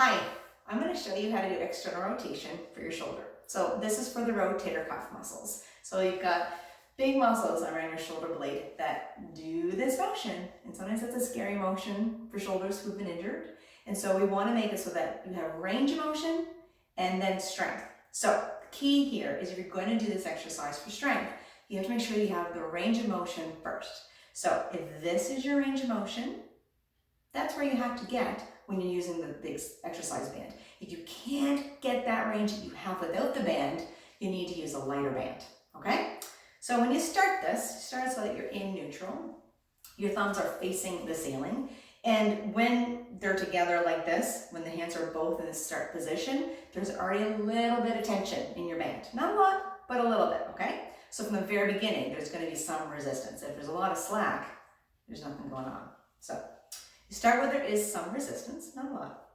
Hi, I'm going to show you how to do external rotation for your shoulder. So this is for the rotator cuff muscles. So you've got big muscles around your shoulder blade that do this motion. And sometimes that's a scary motion for shoulders who've been injured. And so we want to make it so that you have range of motion and then strength. So the key here is if you're going to do this exercise for strength, you have to make sure you have the range of motion first. So if this is your range of motion, that's where you have to get when you're using the big exercise band. If you can't get that range that you have without the band, you need to use a lighter band, okay? So when you start this, start so that you're in neutral. Your thumbs are facing the ceiling. And when they're together like this, when the hands are both in the start position, there's already a little bit of tension in your band. Not a lot, but a little bit, okay? So from the very beginning, there's going to be some resistance. If there's a lot of slack, there's nothing going on. So you start where there is some resistance, not a lot.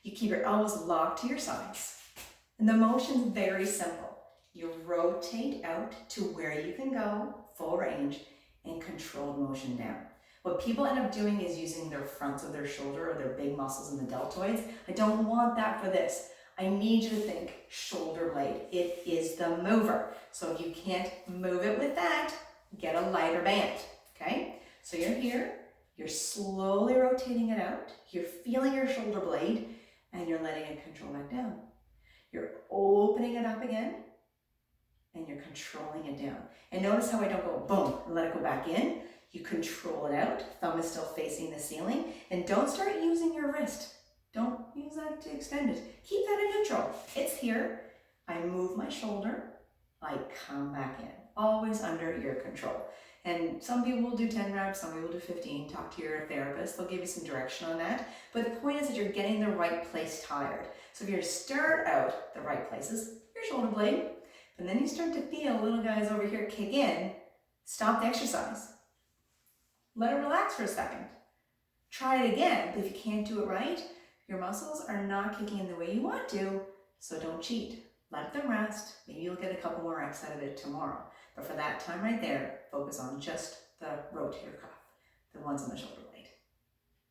You keep your elbows locked to your sides. And the motion's very simple. You rotate out to where you can go, full range, and controlled motion down. What people end up doing is using their fronts of their shoulder or their big muscles in the deltoids. I don't want that for this. I need you to think shoulder blade. It is the mover. So if you can't move it with that, get a lighter band, okay? So you're here. You're slowly rotating it out. You're feeling your shoulder blade and you're letting it control back down. You're opening it up again and you're controlling it down. And notice how I don't go boom and let it go back in. You control it out. Thumb is still facing the ceiling. And don't start using your wrist. Don't use that to extend it. Keep that in neutral. It's here. I move my shoulder. I come back in. Always under your control. And some people will do 10 reps, some people will do 15. Talk to your therapist, they'll give you some direction on that. But the point is that you're getting the right place tired. So if you start out the right places, your shoulder blade, and then you start to feel little guys over here kick in, stop the exercise. Let it relax for a second. Try it again, but if you can't do it right, your muscles are not kicking in the way you want to, so don't cheat. Let them rest. Maybe you'll get a couple more reps out of it tomorrow. But for that time right there, focus on just the rotator cuff, the ones on the shoulder blade.